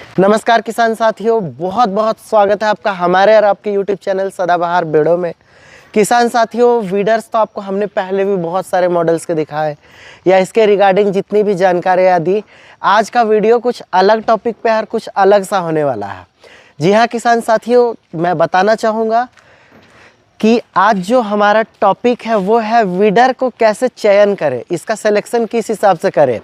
नमस्कार किसान साथियों, बहुत बहुत स्वागत है आपका हमारे और आपके YouTube चैनल सदाबहार बेड़ों में। किसान साथियों, वीडर्स तो आपको हमने पहले भी बहुत सारे मॉडल्स के दिखाए या इसके रिगार्डिंग जितनी भी जानकारियाँ दी। आज का वीडियो कुछ अलग टॉपिक पे और कुछ अलग सा होने वाला है। जी हाँ किसान साथियों, मैं बताना चाहूँगा कि आज जो हमारा टॉपिक है वो है वीडर को कैसे चयन करें, इसका सिलेक्शन किस हिसाब से करें।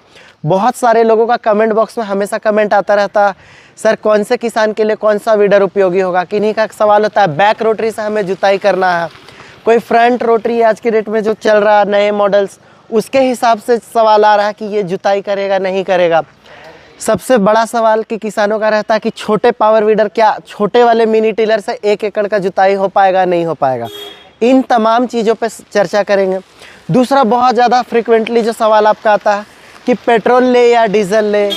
बहुत सारे लोगों का कमेंट बॉक्स में हमेशा कमेंट आता रहता, सर कौन से किसान के लिए कौन सा वीडर उपयोगी होगा। किन्हीं का सवाल होता है बैक रोटरी से हमें जुताई करना है, कोई फ्रंट रोटरी आज की डेट में जो चल रहा है नए मॉडल्स उसके हिसाब से सवाल आ रहा है कि ये जुताई करेगा नहीं करेगा। सबसे बड़ा सवाल कि किसानों का रहता है कि छोटे पावर वीडर, क्या छोटे वाले मिनी टिलर से 1 एकड़ का जुताई हो पाएगा नहीं हो पाएगा। इन तमाम चीज़ों पे चर्चा करेंगे। दूसरा बहुत ज़्यादा फ्रिक्वेंटली जो सवाल आपका आता है कि पेट्रोल ले या डीजल ले,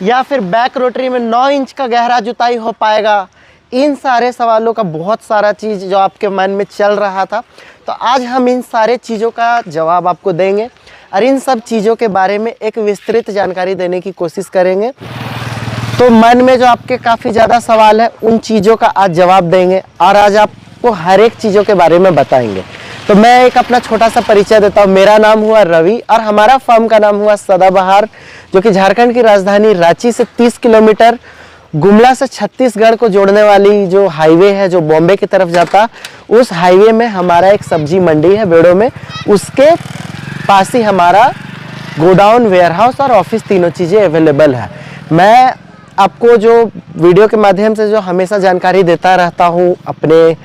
या फिर बैक रोटरी में 9 इंच का गहरा जुताई हो पाएगा। इन सारे सवालों का बहुत सारा चीज़ जो आपके मन में चल रहा था, तो आज हम इन सारे चीज़ों का जवाब आपको देंगे और इन सब चीज़ों के बारे में एक विस्तृत जानकारी देने की कोशिश करेंगे। तो मन में जो आपके काफ़ी ज़्यादा सवाल है उन चीज़ों का आज जवाब देंगे और आज आपको हर एक चीज़ों के बारे में बताएंगे। तो मैं एक अपना छोटा सा परिचय देता हूँ। मेरा नाम हुआ रवि और हमारा फर्म का नाम हुआ सदाबहार, जो कि झारखंड की राजधानी रांची से 30 किलोमीटर गुमला से छत्तीसगढ़ को जोड़ने वाली जो हाईवे है जो बॉम्बे की तरफ जाता, उस हाईवे में हमारा एक सब्जी मंडी है बेड़ों में। उसके पास ही हमारा गोडाउन, वेयरहाउस और ऑफिस तीनों चीज़ें अवेलेबल है। मैं आपको जो वीडियो के माध्यम से जो हमेशा जानकारी देता रहता हूँ, अपने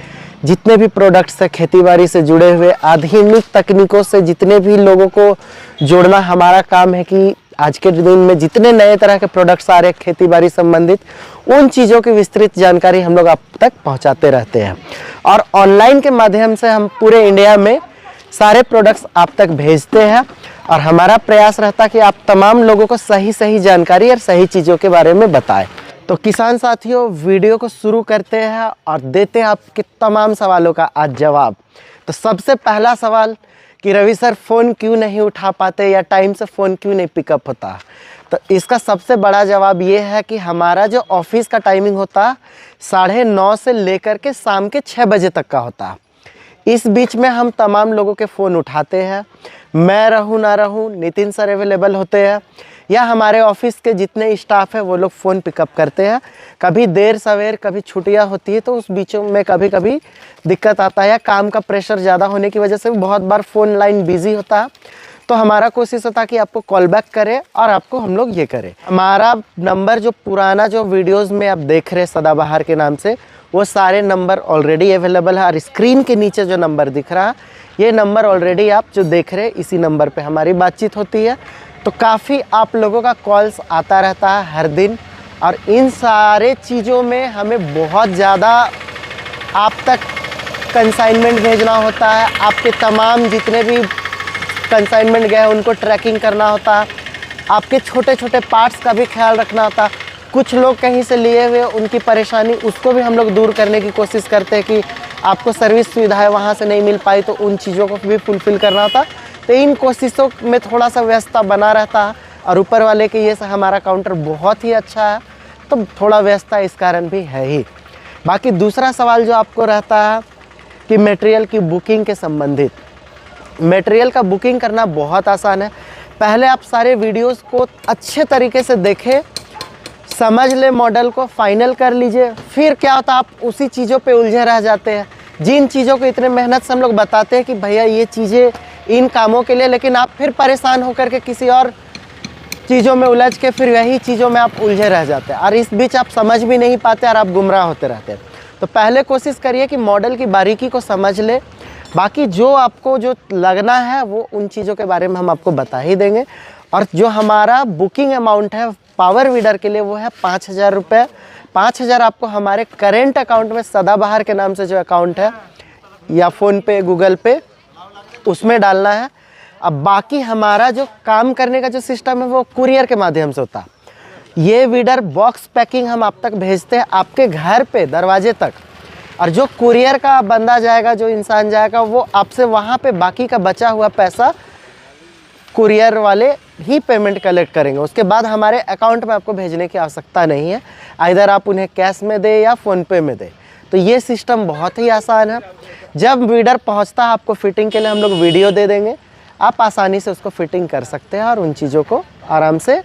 जितने भी प्रोडक्ट्स है खेतीबाड़ी से जुड़े हुए, आधुनिक तकनीकों से जितने भी लोगों को जोड़ना हमारा काम है कि आज के दिन में जितने नए तरह के प्रोडक्ट्स आ रहे हैं खेतीबाड़ी संबंधित, उन चीज़ों की विस्तृत जानकारी हम लोग आप तक पहुंचाते रहते हैं। और ऑनलाइन के माध्यम से हम पूरे इंडिया में सारे प्रोडक्ट्स आप तक भेजते हैं और हमारा प्रयास रहता है कि आप तमाम लोगों को सही सही जानकारी और सही चीज़ों के बारे में बताएं। तो किसान साथियों, वीडियो को शुरू करते हैं और देते हैं आपके तमाम सवालों का आज जवाब। तो सबसे पहला सवाल कि रवि सर फ़ोन क्यों नहीं उठा पाते या टाइम से फ़ोन क्यों नहीं पिकअप होता। तो इसका सबसे बड़ा जवाब ये है कि हमारा जो ऑफिस का टाइमिंग होता 9:30 से लेकर के शाम के 6 बजे तक का होता। इस बीच में हम तमाम लोगों के फ़ोन उठाते हैं। मैं रहूँ ना रहूँ, नितिन सर अवेलेबल होते हैं या हमारे ऑफिस के जितने स्टाफ है वो लोग फ़ोन पिकअप करते हैं। कभी देर सवेर, कभी छुट्टियां होती है तो उस बीचों में कभी कभी दिक्कत आता है या काम का प्रेशर ज़्यादा होने की वजह से बहुत बार फ़ोन लाइन बिजी होता है। तो हमारा कोशिश होता है कि आपको कॉल बैक करें और आपको हम लोग ये करें। हमारा नंबर जो पुराना जो वीडियोज़ में आप देख रहे हैं सदाबहार के नाम से, वो सारे नंबर ऑलरेडी अवेलेबल है। और स्क्रीन के नीचे जो नंबर दिख रहा है, ये नंबर ऑलरेडी आप जो देख रहे हैं, इसी नंबर पे हमारी बातचीत होती है। तो काफ़ी आप लोगों का कॉल्स आता रहता है हर दिन और इन सारे चीज़ों में हमें बहुत ज़्यादा आप तक कंसाइनमेंट भेजना होता है। आपके तमाम जितने भी कंसाइनमेंट गए उनको ट्रैकिंग करना होता है। आपके छोटे छोटे पार्ट्स का भी ख्याल रखना होता है। कुछ लोग कहीं से लिए हुए उनकी परेशानी, उसको भी हम लोग दूर करने की कोशिश करते हैं कि आपको सर्विस सुविधाएं वहाँ से नहीं मिल पाई तो उन चीज़ों को भी फुलफ़िल करना होता। तो इन कोशिशों में थोड़ा सा व्यस्तता बना रहता है और ऊपर वाले के ये से हमारा काउंटर बहुत ही अच्छा है, तो थोड़ा व्यस्तता इस कारण भी है ही। बाकी दूसरा सवाल जो आपको रहता है कि मटेरियल की बुकिंग के संबंधित, मटेरियल का बुकिंग करना बहुत आसान है। पहले आप सारे वीडियोस को अच्छे तरीके से देखें, समझ ले, मॉडल को फाइनल कर लीजिए। फिर क्या होता है, आप उसी चीज़ों पे उलझे रह जाते हैं जिन चीज़ों को इतने मेहनत से हम लोग बताते हैं कि भैया ये चीज़ें इन कामों के लिए, लेकिन आप फिर परेशान होकर के किसी और चीज़ों में उलझ के फिर वही चीज़ों में आप उलझे रह जाते हैं और इस बीच आप समझ भी नहीं पाते और आप गुमराह होते रहते हैं। तो पहले कोशिश करिए कि मॉडल की बारीकी को समझ ले। बाकी जो आपको जो लगना है वो उन चीज़ों के बारे में हम आपको बता ही देंगे। और जो हमारा बुकिंग अमाउंट है पावर वीडर के लिए वो है 5,000 रुपये। 5,000 आपको हमारे करेंट अकाउंट में सदाबहार के नाम से जो अकाउंट है या फ़ोनपे, गूगल पे, उसमें डालना है। अब बाकी हमारा जो काम करने का जो सिस्टम है वो कुरियर के माध्यम से होता है। ये वीडर बॉक्स पैकिंग हम आप तक भेजते हैं आपके घर पे दरवाजे तक, और जो कुरियर का बंदा जाएगा, जो इंसान जाएगा, वो आपसे वहाँ पे बाकी का बचा हुआ पैसा कुरियर वाले ही पेमेंट कलेक्ट करेंगे, उसके बाद हमारे अकाउंट में आपको भेजने की आवश्यकता नहीं है। आइदर आप उन्हें कैश में दें या फ़ोनपे में दें। तो ये सिस्टम बहुत ही आसान है। जब वीडर पहुंचता है आपको फिटिंग के लिए हम लोग वीडियो दे देंगे, आप आसानी से उसको फिटिंग कर सकते हैं और उन चीज़ों को आराम से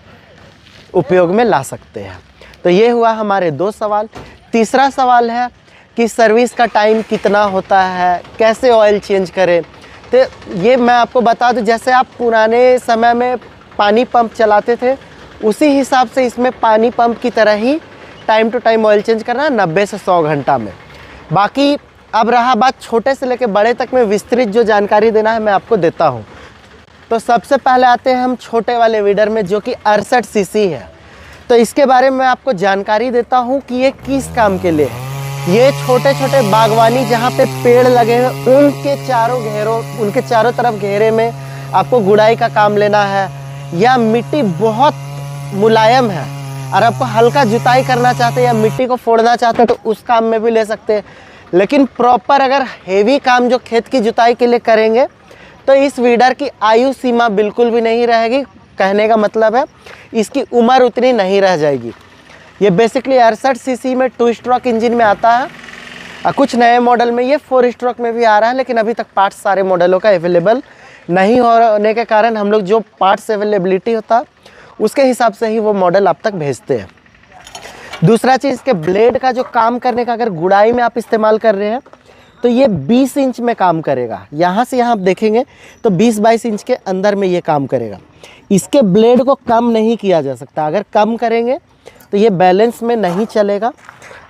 उपयोग में ला सकते हैं। तो ये हुआ हमारे 2 सवाल। तीसरा सवाल है कि सर्विस का टाइम कितना होता है, कैसे ऑयल चेंज करें। तो ये मैं आपको बता दूं, जैसे आप पुराने समय में पानी पंप चलाते थे उसी हिसाब से इसमें पानी पंप की तरह ही time to time oil change करना 90 से 100 घंटा में। बाकी अब रहा बात छोटे से लेकर बड़े तक में विस्तृत जो जानकारी देना है मैं आपको देता हूँ। तो सबसे पहले आते हैं हम छोटे वाले वीडर में जो कि 68 सीसी है। तो इसके बारे में मैं आपको जानकारी देता हूँ कि ये किस काम के लिए है। ये छोटे छोटे बागवानी जहाँ पे पेड़ लगे हैं उनके चारों तरफ घेरे में आपको गुड़ाई का काम लेना है, या मिट्टी बहुत मुलायम है और आपको हल्का जुताई करना चाहते हैं या मिट्टी को फोड़ना चाहते हैं तो उस काम में भी ले सकते हैं। लेकिन प्रॉपर अगर हेवी काम जो खेत की जुताई के लिए करेंगे तो इस वीडर की आयु सीमा बिल्कुल भी नहीं रहेगी। कहने का मतलब है इसकी उम्र उतनी नहीं रह जाएगी। ये बेसिकली 68 सीसी में 2 स्ट्रोक इंजन में आता है। कुछ नए मॉडल में ये 4 स्ट्रोक में भी आ रहा है, लेकिन अभी तक पार्ट्स सारे मॉडलों का अवेलेबल नहीं होने के कारण हम लोग जो पार्ट्स अवेलेबिलिटी होता है उसके हिसाब से ही वो मॉडल आप तक भेजते हैं। दूसरा चीज़ के ब्लेड का जो काम करने का, अगर गुड़ाई में आप इस्तेमाल कर रहे हैं तो ये 20 इंच में काम करेगा। यहाँ से यहाँ आप देखेंगे तो 20-22 इंच के अंदर में ये काम करेगा। इसके ब्लेड को कम नहीं किया जा सकता। अगर कम करेंगे तो ये बैलेंस में नहीं चलेगा।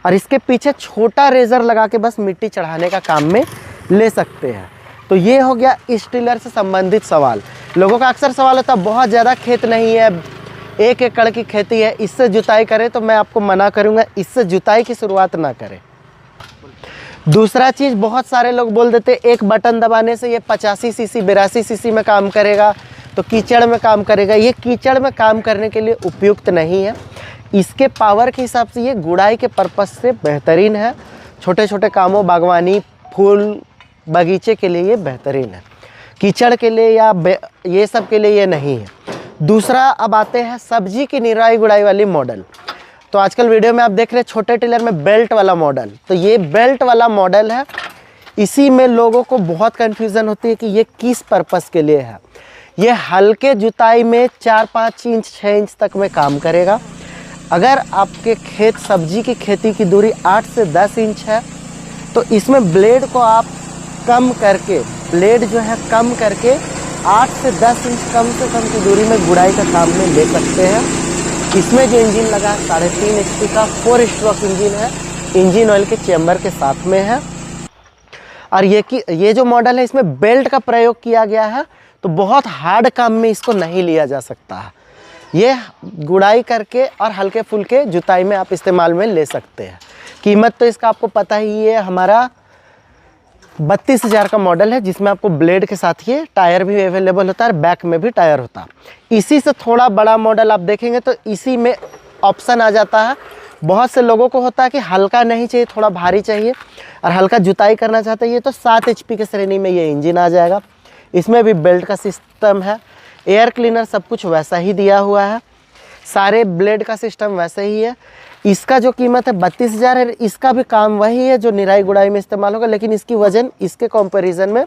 और इसके पीछे छोटा रेज़र लगा के बस मिट्टी चढ़ाने का काम में ले सकते हैं। तो ये हो गया इस टिलर से संबंधित सवाल। लोगों का अक्सर सवाल होता है बहुत ज़्यादा खेत नहीं है, 1 एकड़ की खेती है, इससे जुताई करें। तो मैं आपको मना करूँगा, इससे जुताई की शुरुआत ना करें। दूसरा चीज़, बहुत सारे लोग बोल देते एक बटन दबाने से ये 85 सीसी 82 सीसी में काम करेगा तो कीचड़ में काम करेगा। ये कीचड़ में काम करने के लिए उपयुक्त नहीं है। इसके पावर के हिसाब से ये गुड़ाई के पर्पस से बेहतरीन है। छोटे छोटे कामों, बागवानी, फूल बगीचे के लिए ये बेहतरीन है। कीचड़ के लिए या ये सब के लिए ये नहीं है। दूसरा, अब आते हैं सब्जी की निराई गुड़ाई वाली मॉडल। तो आजकल वीडियो में आप देख रहे हैं छोटे टिलर में बेल्ट वाला मॉडल। तो ये बेल्ट वाला मॉडल है। इसी में लोगों को बहुत कन्फ्यूज़न होती है कि ये किस पर्पस के लिए है। ये हल्के जुताई में 4-5 इंच 6 इंच तक में काम करेगा। अगर आपके खेत सब्जी की खेती की दूरी 8 से 10 इंच है तो इसमें ब्लेड को आप कम करके, ब्लेड जो है कम करके 8 से 10 इंच कम से कम की दूरी में गुड़ाई का काम में ले सकते हैं। इसमें जो इंजन लगा है 3.5 HP का 4 स्ट्रोक इंजन है। इंजन ऑयल के चेम्बर के साथ में है। और ये जो मॉडल है इसमें बेल्ट का प्रयोग किया गया है तो बहुत हार्ड काम में इसको नहीं लिया जा सकता है। ये गुड़ाई करके और हल्के फुल्के जुताई में आप इस्तेमाल में ले सकते हैं। कीमत तो इसका आपको पता ही है, हमारा 32,000 का मॉडल है जिसमें आपको ब्लेड के साथ ये टायर भी अवेलेबल होता है और बैक में भी टायर होता है। इसी से थोड़ा बड़ा मॉडल आप देखेंगे तो इसी में ऑप्शन आ जाता है। बहुत से लोगों को होता है कि हल्का नहीं चाहिए, थोड़ा भारी चाहिए और हल्का जुताई करना चाहते हैं ये, तो 7 HP के श्रेणी में ये इंजन आ जाएगा। इसमें भी बेल्ट का सिस्टम है, एयर क्लीनर सब कुछ वैसा ही दिया हुआ है, सारे ब्लेड का सिस्टम वैसे ही है। इसका जो कीमत है 32,000 है। इसका भी काम वही है जो निराई गुड़ाई में इस्तेमाल होगा, लेकिन इसकी वजन इसके कंपैरिजन में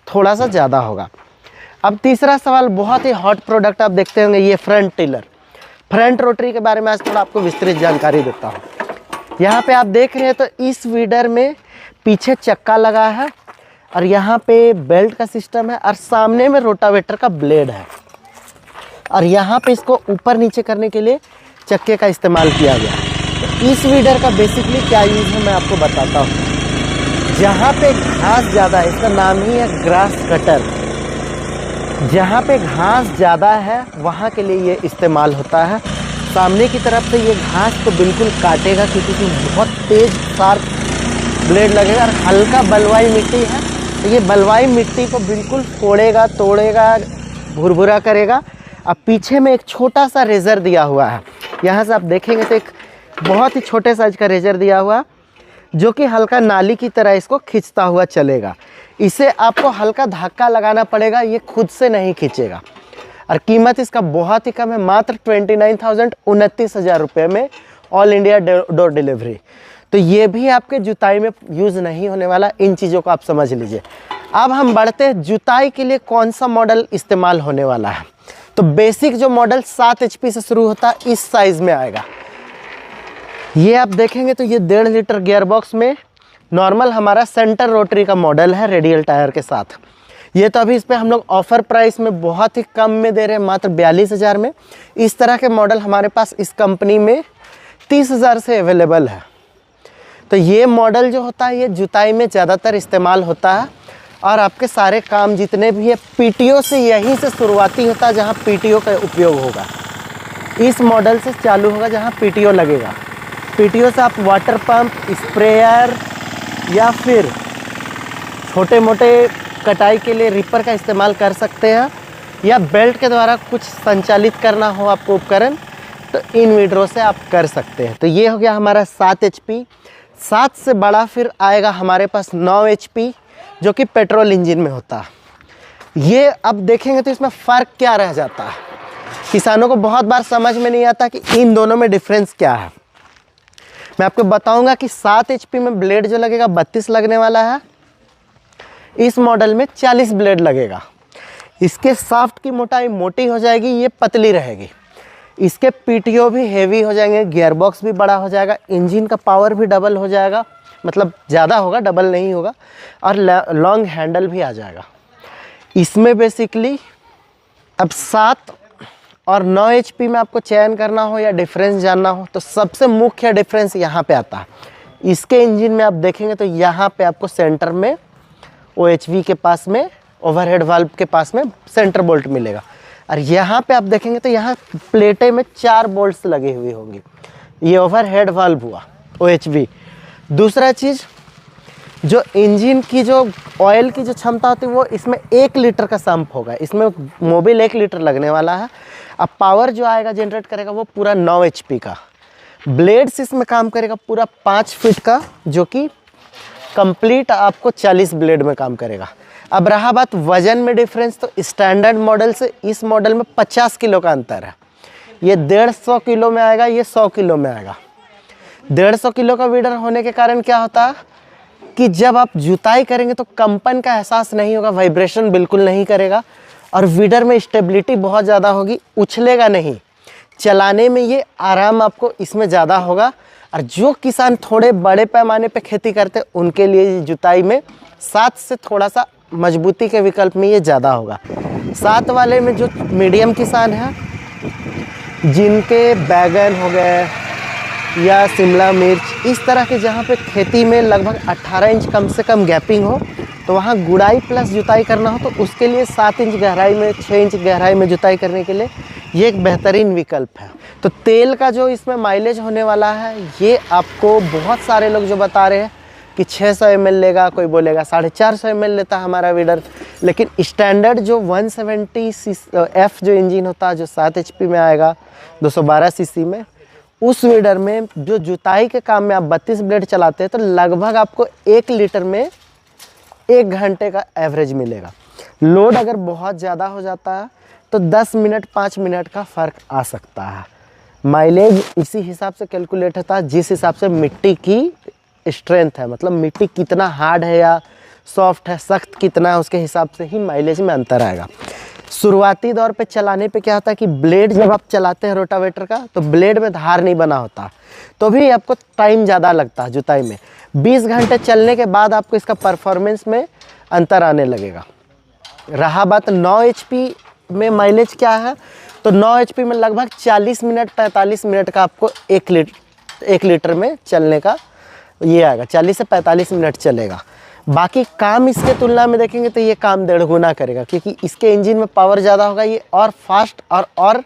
थोड़ा सा ज़्यादा होगा। अब तीसरा सवाल, बहुत ही हॉट प्रोडक्ट आप देखते होंगे, ये फ्रंट टिलर। फ्रंट रोटरी के बारे में आज थोड़ा आपको विस्तृत जानकारी देता हूँ। यहाँ पे आप देख रहे हैं तो इस वीडर में पीछे चक्का लगा है और यहाँ पे बेल्ट का सिस्टम है और सामने में रोटावेटर का ब्लेड है और यहाँ पे इसको ऊपर नीचे करने के लिए चक्के का इस्तेमाल किया गया है। तो इस वीडर का बेसिकली क्या यूज़ है मैं आपको बताता हूँ। जहाँ पे घास ज़्यादा है, इसका नाम ही है ग्रास कटर, जहाँ पे घास ज़्यादा है वहाँ के लिए ये इस्तेमाल होता है। सामने की तरफ से ये घास को बिल्कुल काटेगा क्योंकि इसमें बहुत तेज़ शार्प ब्लेड लगेगा और हल्का बलवाई मिट्टी है तो ये बलवाई मिट्टी को बिल्कुल फोड़ेगा, तोड़ेगा, भुरभुरा करेगा। अब पीछे में एक छोटा सा रेज़र दिया हुआ है, यहाँ से आप देखेंगे तो एक बहुत ही छोटे साइज का रेज़र दिया हुआ जो कि हल्का नाली की तरह इसको खींचता हुआ चलेगा। इसे आपको हल्का धक्का लगाना पड़ेगा, ये खुद से नहीं खींचेगा। और कीमत इसका बहुत ही कम है, मात्र 29,000 रुपये में ऑल इंडिया डोर डिलीवरी। तो ये भी आपके जुताई में यूज़ नहीं होने वाला, इन चीज़ों को आप समझ लीजिए। अब हम बढ़ते हैं जुताई के लिए कौन सा मॉडल इस्तेमाल होने वाला है। तो बेसिक जो मॉडल 7 HP से शुरू होता है इस साइज़ में आएगा। ये आप देखेंगे तो ये 1.5 लीटर गियर बॉक्स में नॉर्मल हमारा सेंटर रोटरी का मॉडल है रेडियल टायर के साथ। ये तो अभी इस पर हम लोग ऑफ़र प्राइस में बहुत ही कम में दे रहे हैं, मात्र 42,000 में। इस तरह के मॉडल हमारे पास इस कंपनी में 30,000 से अवेलेबल है। तो ये मॉडल जो होता है ये जुताई में ज़्यादातर इस्तेमाल होता है और आपके सारे काम जितने भी है पीटीओ से यहीं से शुरुआती होता है, जहाँ पीटीओ का उपयोग होगा। इस मॉडल से चालू होगा जहाँ पीटीओ लगेगा। पीटीओ से आप वाटर पंप, स्प्रेयर या फिर छोटे मोटे कटाई के लिए रिपर का इस्तेमाल कर सकते हैं, या बेल्ट के द्वारा कुछ संचालित करना हो आपको उपकरण तो इन विड्रो से आप कर सकते हैं। तो ये हो गया हमारा 7 HP। 7 से बड़ा फिर आएगा हमारे पास 9 HP जो कि पेट्रोल इंजन में होता है। ये अब देखेंगे तो इसमें फ़र्क क्या रह जाता है, किसानों को बहुत बार समझ में नहीं आता कि इन दोनों में डिफरेंस क्या है। मैं आपको बताऊंगा कि 7 HP में ब्लेड जो लगेगा 32 लगने वाला है, इस मॉडल में 40 ब्लेड लगेगा। इसके शाफ्ट की मोटाई मोटी हो जाएगी, ये पतली रहेगी। इसके पीटीओ भी हेवी हो जाएंगे, गियर बॉक्स भी बड़ा हो जाएगा, इंजन का पावर भी डबल हो जाएगा, मतलब ज़्यादा होगा, डबल नहीं होगा, और लॉन्ग हैंडल भी आ जाएगा। इसमें बेसिकली अब 7 और 9 HP में आपको चयन करना हो या डिफरेंस जानना हो तो सबसे मुख्य डिफरेंस यहाँ पे आता है। इसके इंजन में आप देखेंगे तो यहाँ पे आपको सेंटर में OHV के पास में ओवरहेड वाल्व के पास में सेंटर बोल्ट मिलेगा, और यहाँ पे आप देखेंगे तो यहाँ प्लेटें में 4 बोल्ट्स लगे हुए होंगे। ये ओवरहेड वाल्व हुआ OHV। दूसरा चीज़, जो इंजन की जो ऑयल की जो क्षमता होती है वो इसमें 1 लीटर का सम्प होगा। इसमें मोबिल 1 लीटर लगने वाला है। अब पावर जो आएगा जनरेट करेगा वो पूरा 9 HP का। ब्लेड्स इसमें काम करेगा पूरा 5 फीट का, जो कि कंप्लीट आपको 40 ब्लेड में काम करेगा। अब रहा बात वजन में डिफरेंस, तो स्टैंडर्ड मॉडल से इस मॉडल में 50 किलो का अंतर है। ये 150 किलो में आएगा, ये 100 किलो में आएगा। 150 किलो का वीडर होने के कारण क्या होता है कि जब आप जुताई करेंगे तो कंपन का एहसास नहीं होगा, वाइब्रेशन बिल्कुल नहीं करेगा, और वीडर में स्टेबिलिटी बहुत ज़्यादा होगी, उछलेगा नहीं। चलाने में ये आराम आपको इसमें ज़्यादा होगा। और जो किसान थोड़े बड़े पैमाने पे खेती करते हैं उनके लिए जुताई में 7 से थोड़ा सा मजबूती के विकल्प में ये ज़्यादा होगा। 7 वाले में जो मीडियम किसान हैं, जिनके बैगन हो गए या शिमला मिर्च, इस तरह के जहाँ पे खेती में लगभग 18 इंच कम से कम गैपिंग हो, तो वहाँ गुड़ाई प्लस जुताई करना हो तो उसके लिए 7 इंच गहराई में, 6 इंच गहराई में जुताई करने के लिए ये एक बेहतरीन विकल्प है। तो तेल का जो इसमें माइलेज होने वाला है, ये आपको बहुत सारे लोग जो बता रहे हैं कि 600 ml लेगा, कोई बोलेगा 450 ml लेता है हमारा वीडर, लेकिन स्टैंडर्ड जो 170F जो इंजन होता है, जो 7 HP में आएगा 212 cc में, उस वीडर में जो जुताई के काम में आप 32 ब्लेड चलाते हैं तो लगभग आपको 1 लीटर में 1 घंटे का एवरेज मिलेगा। लोड अगर बहुत ज़्यादा हो जाता है तो 10 मिनट 5 मिनट का फ़र्क आ सकता है। माइलेज इसी हिसाब से कैलकुलेट होता है जिस हिसाब से मिट्टी की स्ट्रेंथ है, मतलब मिट्टी कितना हार्ड है या सॉफ्ट है, सख्त कितना है, उसके हिसाब से ही माइलेज में अंतर आएगा। शुरुआती दौर पे चलाने पे क्या होता है कि ब्लेड जब आप चलाते हैं रोटावेटर का तो ब्लेड में धार नहीं बना होता, तो भी आपको टाइम ज़्यादा लगता है जुताई में। 20 घंटे चलने के बाद आपको इसका परफॉर्मेंस में अंतर आने लगेगा। रहा बात 9 HP में माइलेज क्या है, तो 9 HP में लगभग 40 मिनट 45 मिनट का आपको 1 लीटर में चलने का ये आएगा, 40 से 45 मिनट चलेगा। बाकी काम इसके तुलना में देखेंगे तो ये काम 1.5 गुना करेगा, क्योंकि इसके इंजन में पावर ज़्यादा होगा, ये और फास्ट और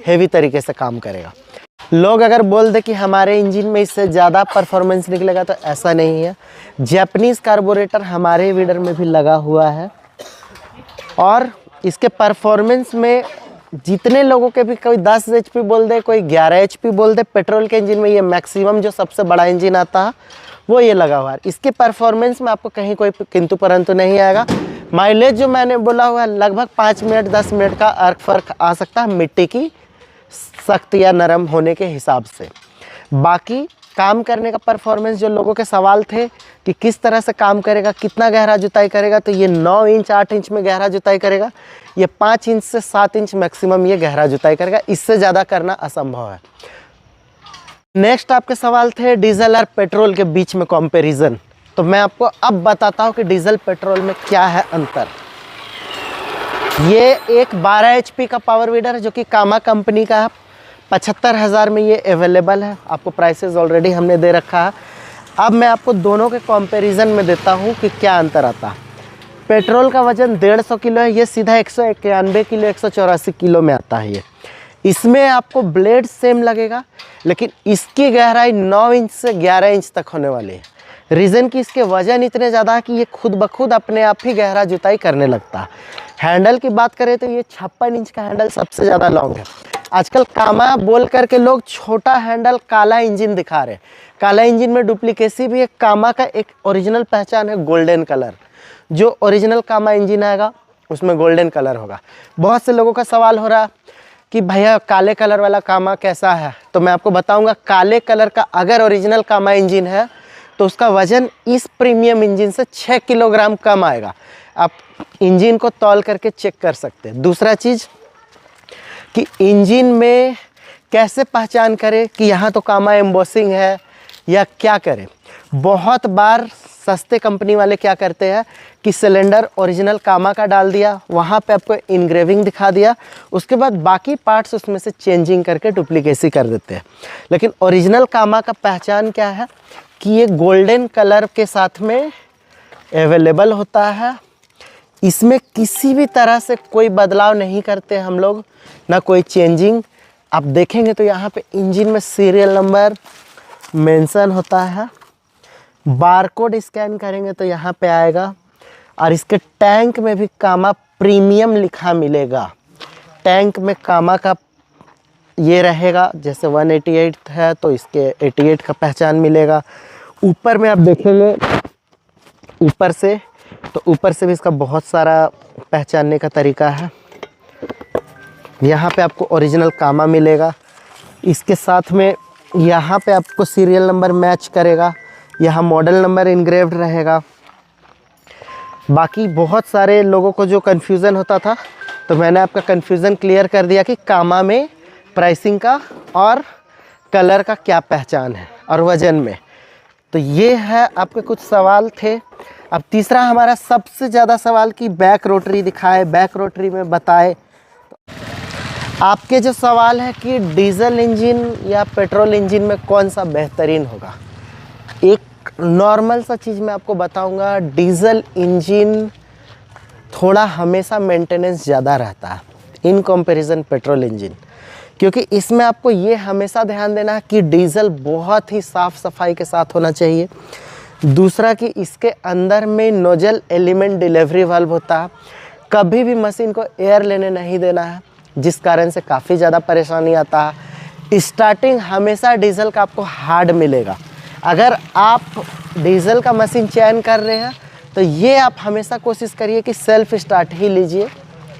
हेवी तरीके से काम करेगा। लोग अगर बोल दे कि हमारे इंजन में इससे ज़्यादा परफॉर्मेंस निकलेगा तो ऐसा नहीं है। जैपनीज़ कार्बोरेटर हमारे वीडर में भी लगा हुआ है, और इसके परफॉर्मेंस में जितने लोगों के भी कोई 10 HP बोल दे, कोई 11 HP बोल दे, पेट्रोल के इंजन में ये मैक्सिमम जो सबसे बड़ा इंजन आता है वो ये लगा हुआ है। इसके परफॉर्मेंस में आपको कहीं कोई किंतु परंतु नहीं आएगा। माइलेज जो मैंने बोला हुआ है लगभग 5 मिनट 10 मिनट का फ़र्क आ सकता है मिट्टी की सख्त या नरम होने के हिसाब से। बाकी काम करने का परफॉर्मेंस जो लोगों के सवाल थे कि किस तरह से काम करेगा, कितना गहरा जुताई करेगा, तो ये 9 इंच 8 इंच में गहरा जुताई करेगा। ये 5 इंच से 7 इंच मैक्सिमम ये गहरा जुताई करेगा, इससे ज़्यादा करना असंभव है। नेक्स्ट आपके सवाल थे डीजल और पेट्रोल के बीच में कंपैरिजन। तो मैं आपको अब बताता हूँ कि डीजल पेट्रोल में क्या है अंतर। ये एक 12 HP का पावर वीडर है जो कि कामा कंपनी का है। 75,000 में ये अवेलेबल है, आपको प्राइसेस ऑलरेडी हमने दे रखा है। अब मैं आपको दोनों के कंपैरिजन में देता हूँ कि क्या अंतर आता है। पेट्रोल का वजन 150 किलो है, ये सीधा 191 किलो 184 किलो में आता है। ये इसमें आपको ब्लेड सेम लगेगा, लेकिन इसकी गहराई 9 इंच से 11 इंच तक होने वाली है। रीज़न कि इसके वजन इतने ज़्यादा है कि ये खुद ब खुद अपने आप ही गहरा जुताई करने लगता है। हैंडल की बात करें तो ये 56 इंच का हैंडल सबसे ज़्यादा लॉन्ग है। आजकल कामा बोल करके लोग छोटा हैंडल काला इंजन दिखा रहे हैं। काला इंजन में डुप्लीकेसी भी है। कामा का एक ओरिजिनल पहचान है गोल्डन कलर। जो ओरिजिनल कामा इंजन आएगा उसमें गोल्डन कलर होगा। बहुत से लोगों का सवाल हो रहा कि भैया काले कलर वाला कामा कैसा है, तो मैं आपको बताऊंगा। काले कलर का अगर ओरिजिनल कामा इंजन है तो उसका वजन इस प्रीमियम इंजन से 6 किलोग्राम कम आएगा। आप इंजन को तौल करके चेक कर सकते हैं। दूसरा चीज़ कि इंजन में कैसे पहचान करें कि यहाँ तो कामा एम्बोसिंग है या क्या करें। बहुत बार सस्ते कंपनी वाले क्या करते हैं कि सिलेंडर ओरिजिनल कामा का डाल दिया, वहाँ पे आपको इनग्रेविंग दिखा दिया, उसके बाद बाकी पार्ट्स उसमें से चेंजिंग करके डुप्लीकेसी कर देते हैं। लेकिन ओरिजिनल कामा का पहचान क्या है कि ये गोल्डन कलर के साथ में अवेलेबल होता है। इसमें किसी भी तरह से कोई बदलाव नहीं करते हम लोग, ना कोई चेंजिंग। आप देखेंगे तो यहाँ पे इंजन में सीरियल नंबर मेंशन होता है। बारकोड स्कैन करेंगे तो यहाँ पे आएगा, और इसके टैंक में भी कामा प्रीमियम लिखा मिलेगा। टैंक में कामा का ये रहेगा, जैसे 188 है तो इसके 88 का पहचान मिलेगा। ऊपर में आप देखेंगे ऊपर से, तो ऊपर से भी इसका बहुत सारा पहचानने का तरीका है। यहाँ पे आपको ओरिजिनल कामा मिलेगा। इसके साथ में यहाँ पे आपको सीरियल नंबर मैच करेगा, यहाँ मॉडल नंबर इनग्रेव्ड रहेगा। बाकी बहुत सारे लोगों को जो कन्फ्यूज़न होता था, तो मैंने आपका कन्फ्यूज़न क्लियर कर दिया कि कामा में प्राइसिंग का और कलर का क्या पहचान है और वज़न में। तो ये है, आपके कुछ सवाल थे। अब तीसरा हमारा सबसे ज़्यादा सवाल कि बैक रोटरी दिखाए, बैक रोटरी में बताए। आपके जो सवाल है कि डीजल इंजन या पेट्रोल इंजन में कौन सा बेहतरीन होगा, एक नॉर्मल सा चीज़ मैं आपको बताऊंगा। डीजल इंजन थोड़ा हमेशा मेंटेनेंस ज़्यादा रहता है इन कंपैरिजन पेट्रोल इंजन, क्योंकि इसमें आपको ये हमेशा ध्यान देना है कि डीजल बहुत ही साफ़ सफाई के साथ होना चाहिए। दूसरा कि इसके अंदर में नोजल एलिमेंट डिलीवरी वाल्व होता है, कभी भी मशीन को एयर लेने नहीं देना है, जिस कारण से काफ़ी ज़्यादा परेशानी आता है। स्टार्टिंग हमेशा डीजल का आपको हार्ड मिलेगा। अगर आप डीजल का मशीन चयन कर रहे हैं तो ये आप हमेशा कोशिश करिए कि सेल्फ स्टार्ट ही लीजिए,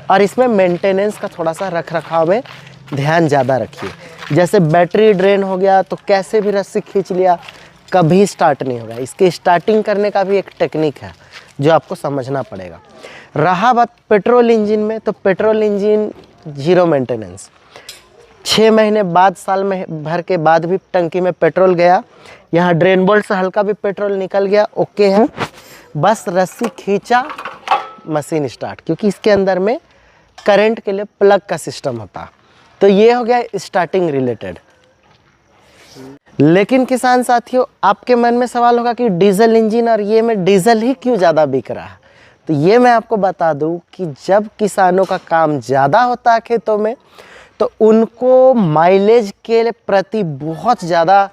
और इसमें मेंटेनेंस का थोड़ा सा रख रखाव में ध्यान ज़्यादा रखिए। जैसे बैटरी ड्रेन हो गया तो कैसे भी रस्सी खींच लिया, कभी स्टार्ट नहीं होगा। इसके स्टार्टिंग करने का भी एक टेक्निक है जो आपको समझना पड़ेगा। रहा बात पेट्रोल इंजन में, तो पेट्रोल इंजन जीरो मेंटेनेंस। 6 महीने बाद, साल में भर के बाद भी टंकी में पेट्रोल गया, यहाँ ड्रेन बोल्ट से हल्का भी पेट्रोल निकल गया, ओके है, बस रस्सी खींचा, मशीन स्टार्ट, क्योंकि इसके अंदर में करंट के लिए प्लग का सिस्टम होता। तो ये हो गया स्टार्टिंग रिलेटेड। लेकिन किसान साथियों, आपके मन में सवाल होगा कि डीजल इंजन और ये में डीजल ही क्यों ज़्यादा बिक रहा है। तो ये मैं आपको बता दूं कि जब किसानों का काम ज़्यादा होता है खेतों में, तो उनको माइलेज के प्रति बहुत ज़्यादा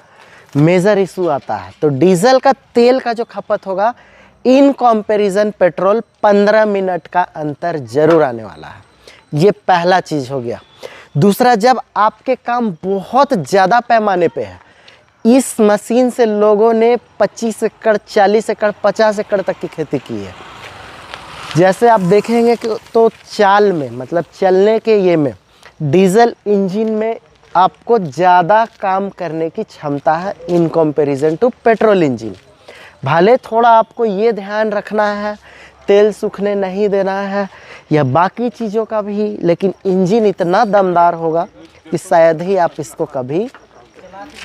मेजर इशू आता है। तो डीजल का तेल का जो खपत होगा, इन कंपैरिजन पेट्रोल 15 मिनट का अंतर जरूर आने वाला है। ये पहला चीज़ हो गया। दूसरा, जब आपके काम बहुत ज़्यादा पैमाने पे है, इस मशीन से लोगों ने 25 एकड़, 40 एकड़, 50 एकड़ तक की खेती की है। जैसे आप देखेंगे कि तो चाल में मतलब चलने के ये में डीजल इंजन में आपको ज़्यादा काम करने की क्षमता है in comparison to petrol engine. भले थोड़ा आपको ये ध्यान रखना है तेल सूखने नहीं देना है या बाकी चीज़ों का भी, लेकिन इंजन इतना दमदार होगा कि शायद ही आप इसको कभी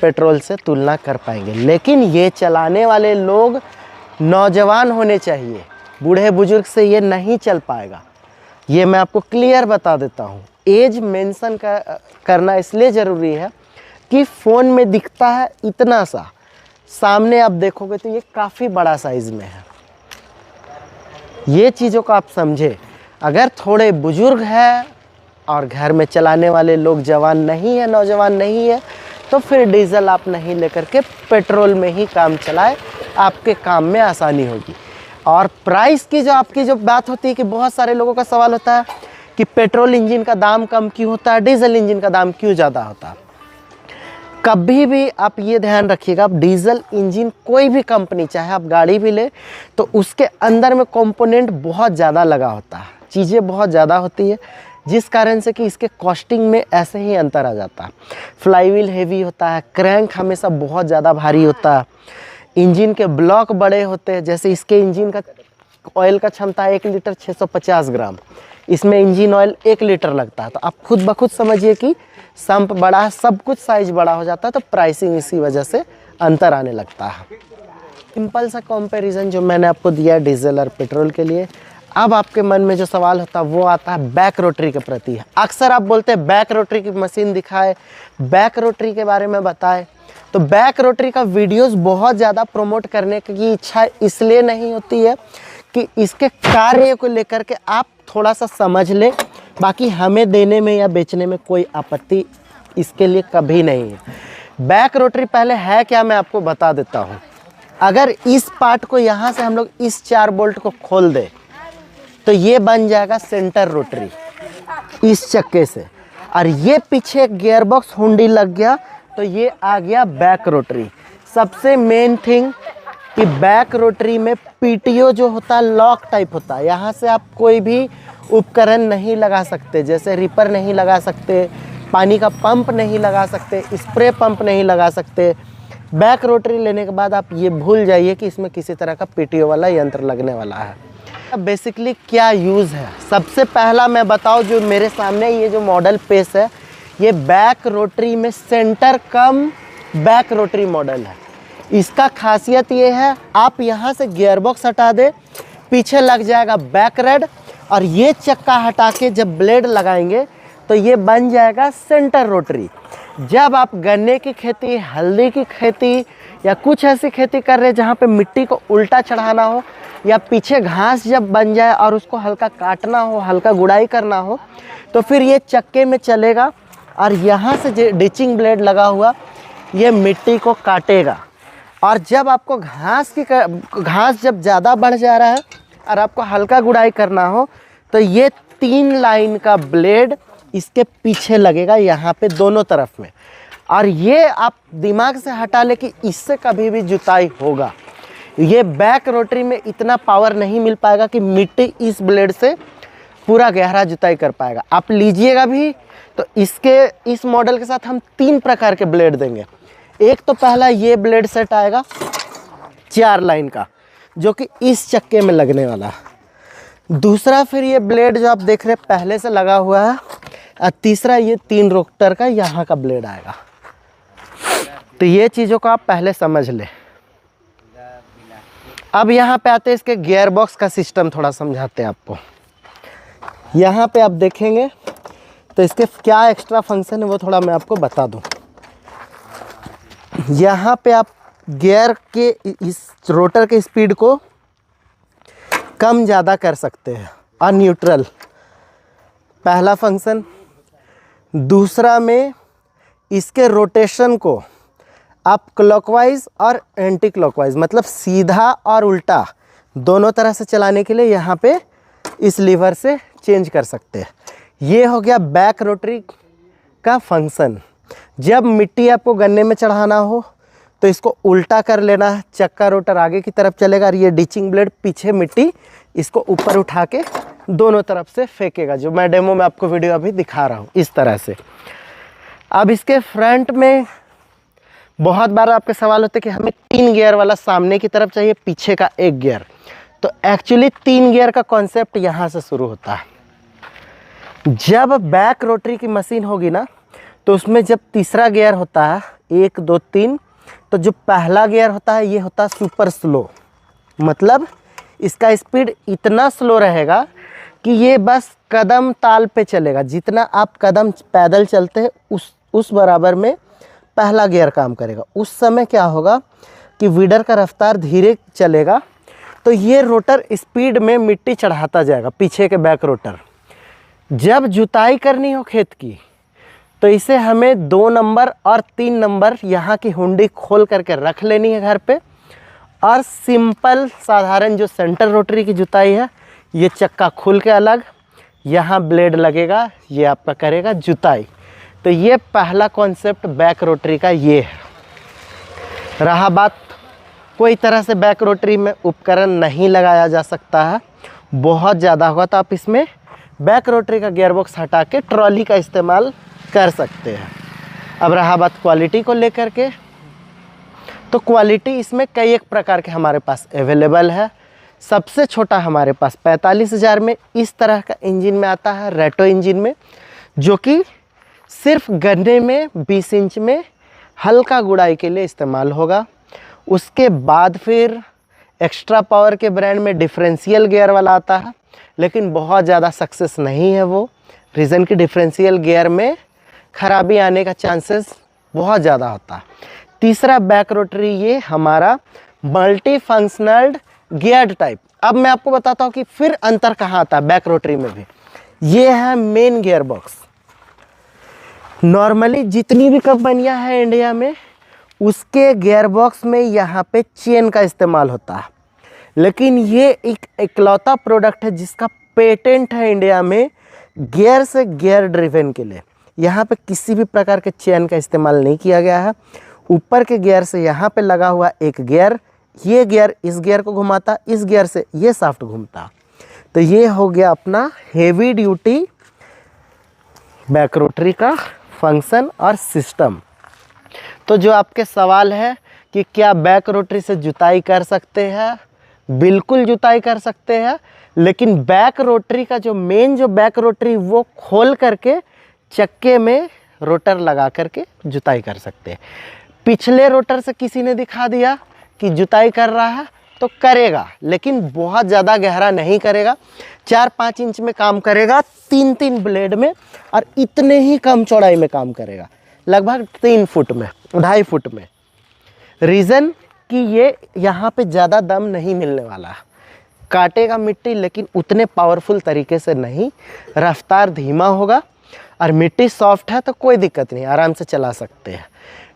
पेट्रोल से तुलना कर पाएंगे। लेकिन ये चलाने वाले लोग नौजवान होने चाहिए, बूढ़े बुजुर्ग से ये नहीं चल पाएगा। ये मैं आपको क्लियर बता देता हूँ। एज मेंशन करना इसलिए ज़रूरी है कि फ़ोन में दिखता है इतना सा, सामने आप देखोगे तो ये काफ़ी बड़ा साइज़ में है। ये चीज़ों को आप समझे। अगर थोड़े बुजुर्ग हैं और घर में चलाने वाले लोग जवान नहीं है, नौजवान नहीं है, तो फिर डीजल आप नहीं लेकर के पेट्रोल में ही काम चलाए, आपके काम में आसानी होगी। और प्राइस की जो आपकी जो बात होती है कि बहुत सारे लोगों का सवाल होता है कि पेट्रोल इंजन का दाम कम क्यों होता है, डीजल इंजन का दाम क्यों ज़्यादा होता है। कभी भी आप ये ध्यान रखिएगा, आप डीजल इंजन कोई भी कंपनी चाहे आप गाड़ी भी ले तो उसके अंदर में कंपोनेंट बहुत ज़्यादा लगा होता है, चीज़ें बहुत ज़्यादा होती है, जिस कारण से कि इसके कॉस्टिंग में ऐसे ही अंतर आ जाता है। फ्लाईव्हील हेवी होता है, क्रैंक हमेशा बहुत ज़्यादा भारी होता है, इंजन के ब्लॉक बड़े होते हैं। जैसे इसके इंजन का ऑयल का क्षमता है 1 लीटर 650 ग्राम, इसमें इंजन ऑयल 1 लीटर लगता है। तो आप खुद ब खुद समझिए कि संप बड़ा है, सब कुछ साइज बड़ा हो जाता है, तो प्राइसिंग इसी वजह से अंतर आने लगता है। सिंपल सा कंपैरिजन जो मैंने आपको दिया डीजल और पेट्रोल के लिए। अब आपके मन में जो सवाल होता है वो आता है बैक रोटरी के प्रति। अक्सर आप बोलते हैं बैक रोटरी की मशीन दिखाए, बैक रोटरी के बारे में बताए। तो बैक रोटरी का वीडियोस बहुत ज़्यादा प्रमोट करने की इच्छा इसलिए नहीं होती है कि इसके कार्य को लेकर के आप थोड़ा सा समझ ले, बाकी हमें देने में या बेचने में कोई आपत्ति इसके लिए कभी नहीं है। बैक रोटरी पहले है क्या मैं आपको बता देता हूँ। अगर इस पार्ट को यहाँ से हम लोग इस 4 बोल्ट को खोल दे तो ये बन जाएगा सेंटर रोटरी इस चक्के से, और ये पीछे गियरबॉक्स हुंडी लग गया तो ये आ गया बैक रोटरी। सबसे मेन थिंग कि बैक रोटरी में पीटीओ जो होता है लॉक टाइप होता है, यहाँ से आप कोई भी उपकरण नहीं लगा सकते, जैसे रिपर नहीं लगा सकते, पानी का पंप नहीं लगा सकते, स्प्रे पंप नहीं लगा सकते। बैक रोटरी लेने के बाद आप ये भूल जाइए कि इसमें किसी तरह का पीटीओ वाला यंत्र लगने वाला है। बेसिकली क्या यूज़ है, सबसे पहला मैं बताऊं, जो मेरे सामने ये जो मॉडल पेश है ये बैक रोटरी में centre come back rotary model है। इसका खासियत ये है आप यहाँ से गियरबॉक्स हटा दे, पीछे लग जाएगा बैक रेड, और ये चक्का हटा के जब ब्लेड लगाएंगे तो ये बन जाएगा सेंटर रोटरी। जब आप गन्ने की खेती, हल्दी की खेती या कुछ ऐसी खेती कर रहे हैं जहाँ पे मिट्टी को उल्टा चढ़ाना हो, या पीछे घास जब बन जाए और उसको हल्का काटना हो, हल्का गुड़ाई करना हो, तो फिर ये चक्के में चलेगा और यहाँ से जो डिचिंग ब्लेड लगा हुआ ये मिट्टी को काटेगा। और जब आपको घास जब ज़्यादा बढ़ जा रहा है और आपको हल्का गुड़ाई करना हो तो ये 3 लाइन का ब्लेड इसके पीछे लगेगा यहाँ पे दोनों तरफ में, और ये आप दिमाग से हटा ले कि इससे कभी भी जुताई होगा। ये बैक रोटरी में इतना पावर नहीं मिल पाएगा कि मिट्टी इस ब्लेड से पूरा गहरा जुताई कर पाएगा। आप लीजिएगा भी तो इस मॉडल के साथ हम 3 प्रकार के ब्लेड देंगे। एक तो पहला ये ब्लेड सेट आएगा 4 लाइन का जो कि इस चक्के में लगने वाला है। दूसरा फिर ये ब्लेड जो आप देख रहे हैं पहले से लगा हुआ है, और तीसरा ये 3 रोटर का यहाँ का ब्लेड आएगा। तो ये चीज़ों को आप पहले समझ लें। अब यहाँ पे आते हैं इसके गियर बॉक्स का सिस्टम थोड़ा समझाते हैं आपको। यहाँ पे आप देखेंगे तो इसके क्या एक्स्ट्रा फंक्शन है वो थोड़ा मैं आपको बता दूँ। यहाँ पे आप गियर के इस रोटर के स्पीड को कम ज़्यादा कर सकते हैं, और न्यूट्रल पहला फंक्शन। दूसरा में इसके रोटेशन को आप क्लॉकवाइज और एंटी क्लॉकवाइज मतलब सीधा और उल्टा दोनों तरह से चलाने के लिए यहाँ पे इस लीवर से चेंज कर सकते हैं। ये हो गया बैक रोटरी का फंक्शन। जब मिट्टी आपको गन्ने में चढ़ाना हो तो इसको उल्टा कर लेना है, चक्का रोटर आगे की तरफ चलेगा और ये डिचिंग ब्लेड पीछे मिट्टी इसको ऊपर उठा के दोनों तरफ से फेंकेगा, जो मैं डेमो में आपको वीडियो अभी दिखा रहा हूँ इस तरह से। अब इसके फ्रंट में बहुत बार आपके सवाल होते हैं कि हमें 3 गियर वाला सामने की तरफ चाहिए, पीछे का 1 गियर। तो एक्चुअली 3 गियर का कॉन्सेप्ट यहाँ से शुरू होता है। जब बैक रोटरी की मशीन होगी ना, तो उसमें जब तीसरा गियर होता है 1 2 3, तो जो पहला गियर होता है ये होता है सुपर स्लो। मतलब इसका स्पीड इतना स्लो रहेगा कि ये बस कदम ताल पे चलेगा। जितना आप कदम पैदल चलते हैं उस बराबर में पहला गियर काम करेगा। उस समय क्या होगा कि वीडर का रफ्तार धीरे चलेगा, तो ये रोटर स्पीड में मिट्टी चढ़ाता जाएगा, पीछे के बैक रोटर। जब जुताई करनी हो खेत की, तो इसे हमें 2 नंबर और 3 नंबर यहाँ की हुंडी खोल करके रख लेनी है घर पे, और सिंपल साधारण जो सेंटर रोटरी की जुताई है, ये चक्का खुल के अलग, यहाँ ब्लेड लगेगा, ये आपका करेगा जुताई। तो ये पहला कॉन्सेप्ट बैक रोटरी का ये है। रहा बात कोई तरह से बैक रोटरी में उपकरण नहीं लगाया जा सकता है, बहुत ज़्यादा होगा तो आप इसमें बैक रोटरी का गियरबॉक्स हटा के ट्रॉली का इस्तेमाल कर सकते हैं। अब रहा बात क्वालिटी को लेकर के, तो क्वालिटी इसमें कई एक प्रकार के हमारे पास अवेलेबल है। सबसे छोटा हमारे पास 45,000 में इस तरह का इंजन में आता है, रेटो इंजन में, जो कि सिर्फ गन्ने में 20 इंच में हल्का गुड़ाई के लिए इस्तेमाल होगा। उसके बाद फिर एक्स्ट्रा पावर के ब्रांड में डिफरेंशियल गियर वाला आता है, लेकिन बहुत ज़्यादा सक्सेस नहीं है वो। रीज़न कि डिफरेंशियल गियर में खराबी आने का चांसेस बहुत ज़्यादा होता है। तीसरा बैक रोटरी ये हमारा मल्टी फंक्शनल गियर्ड टाइप। अब मैं आपको बताता हूँ कि फिर अंतर कहाँ आता है बैक रोटरी में भी। ये है मेन गियर बॉक्स। नॉर्मली जितनी भी कंपनियां हैं इंडिया में, उसके गियर बॉक्स में यहाँ पे चेन का इस्तेमाल होता है, लेकिन ये एक इकलौता प्रोडक्ट है जिसका पेटेंट है इंडिया में गियर से गियर ड्रिवन के लिए। यहाँ पे किसी भी प्रकार के चेन का इस्तेमाल नहीं किया गया है। ऊपर के गियर से यहाँ पे लगा हुआ एक गियर, ये गियर इस गियर को घुमाता, इस गियर से ये शाफ्ट घूमता। तो ये हो गया अपना हेवी ड्यूटी बैक रोटरी का फंक्शन और सिस्टम। तो जो आपके सवाल है कि क्या बैक रोटरी से जुताई कर सकते हैं, बिल्कुल जुताई कर सकते हैं, लेकिन बैक रोटरी का जो मेन जो बैक रोटरी वो खोल करके चक्के में रोटर लगा करके जुताई कर सकते हैं। पिछले रोटर से किसी ने दिखा दिया कि जुताई कर रहा है तो करेगा, लेकिन बहुत ज़्यादा गहरा नहीं करेगा, 4-5 इंच में काम करेगा, 3-3 ब्लेड में, और इतने ही कम चौड़ाई में काम करेगा, लगभग 3 फुट में, 2.5 फुट में। रीज़न कि ये यहाँ पे ज़्यादा दम नहीं मिलने वाला है, काटेगा मिट्टी लेकिन उतने पावरफुल तरीके से नहीं, रफ्तार धीमा होगा, और मिट्टी सॉफ्ट है तो कोई दिक्कत नहीं, आराम से चला सकते हैं।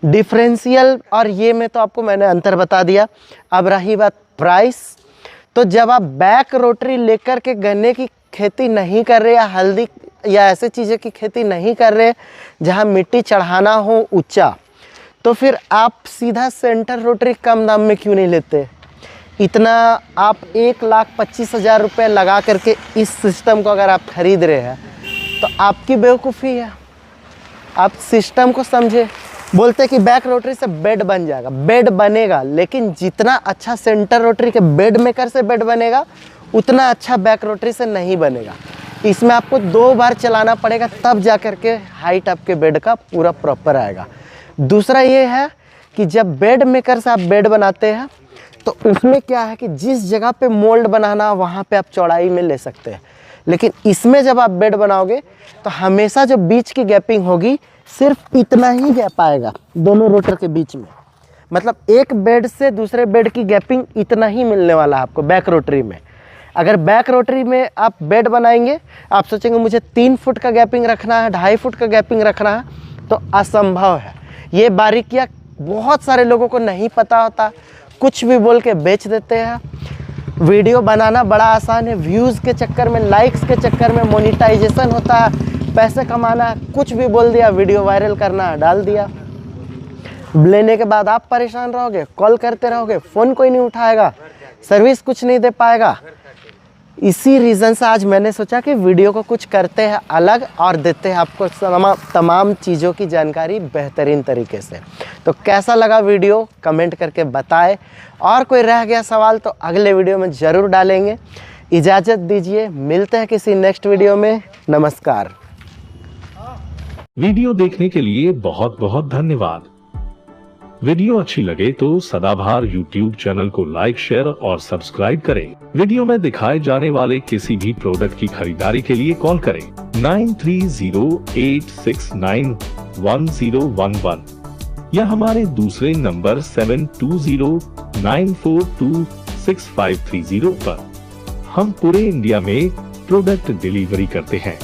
डिफरेंशियल और ये में तो आपको मैंने अंतर बता दिया। अब रही बात प्राइस, तो जब आप बैक रोटरी लेकर के गन्ने की खेती नहीं कर रहे या हल्दी या ऐसे चीज़ें की खेती नहीं कर रहे जहां मिट्टी चढ़ाना हो ऊंचा, तो फिर आप सीधा सेंटर रोटरी कम दाम में क्यों नहीं लेते? इतना आप 1,25,000 रुपये लगा करके इस सिस्टम को अगर आप खरीद रहे हैं तो आपकी बेवकूफ़ी है। आप सिस्टम को समझे। बोलते कि बैक रोटरी से बेड बन जाएगा, बेड बनेगा, लेकिन जितना अच्छा सेंटर रोटरी के बेड मेकर से बेड बनेगा उतना अच्छा बैक रोटरी से नहीं बनेगा। इसमें आपको 2 बार चलाना पड़ेगा, तब जा कर के हाइट आपके बेड का पूरा प्रॉपर आएगा। दूसरा ये है कि जब बेड मेकर से आप बेड बनाते हैं तो उसमें क्या है कि जिस जगह पे मोल्ड बनाना वहाँ पे आप चौड़ाई में ले सकते हैं, लेकिन इसमें जब आप बेड बनाओगे तो हमेशा जो बीच की गैपिंग होगी सिर्फ इतना ही गैप आएगा दोनों रोटर के बीच में। मतलब एक बेड से दूसरे बेड की गैपिंग इतना ही मिलने वाला है आपको बैक रोटरी में। अगर बैक रोटरी में आप बेड बनाएंगे, आप सोचेंगे मुझे 3 फुट का गैपिंग रखना है, 2.5 फुट का गैपिंग रखना है, तो असंभव है। ये बारीकियाँ बहुत सारे लोगों को नहीं पता होता, कुछ भी बोल के बेच देते हैं। वीडियो बनाना बड़ा आसान है, व्यूज़ के चक्कर में, लाइक्स के चक्कर में मोनेटाइजेशन होता है, पैसे कमाना, कुछ भी बोल दिया, वीडियो वायरल करना, डाल दिया। लेने के बाद आप परेशान रहोगे, कॉल करते रहोगे, फ़ोन कोई नहीं उठाएगा, सर्विस कुछ नहीं दे पाएगा। इसी रीज़न से आज मैंने सोचा कि वीडियो को कुछ करते हैं अलग और देते हैं आपको तमाम चीज़ों की जानकारी बेहतरीन तरीके से। तो कैसा लगा वीडियो कमेंट करके बताएं, और कोई रह गया सवाल तो अगले वीडियो में ज़रूर डालेंगे। इजाज़त दीजिए, मिलते हैं किसी नेक्स्ट वीडियो में। नमस्कार। वीडियो देखने के लिए बहुत बहुत धन्यवाद। वीडियो अच्छी लगे तो सदाबहार YouTube चैनल को लाइक, शेयर और सब्सक्राइब करें। वीडियो में दिखाए जाने वाले किसी भी प्रोडक्ट की खरीदारी के लिए कॉल करें 9308691011 या हमारे दूसरे नंबर 7209426530 पर। हम पूरे इंडिया में प्रोडक्ट डिलीवरी करते हैं।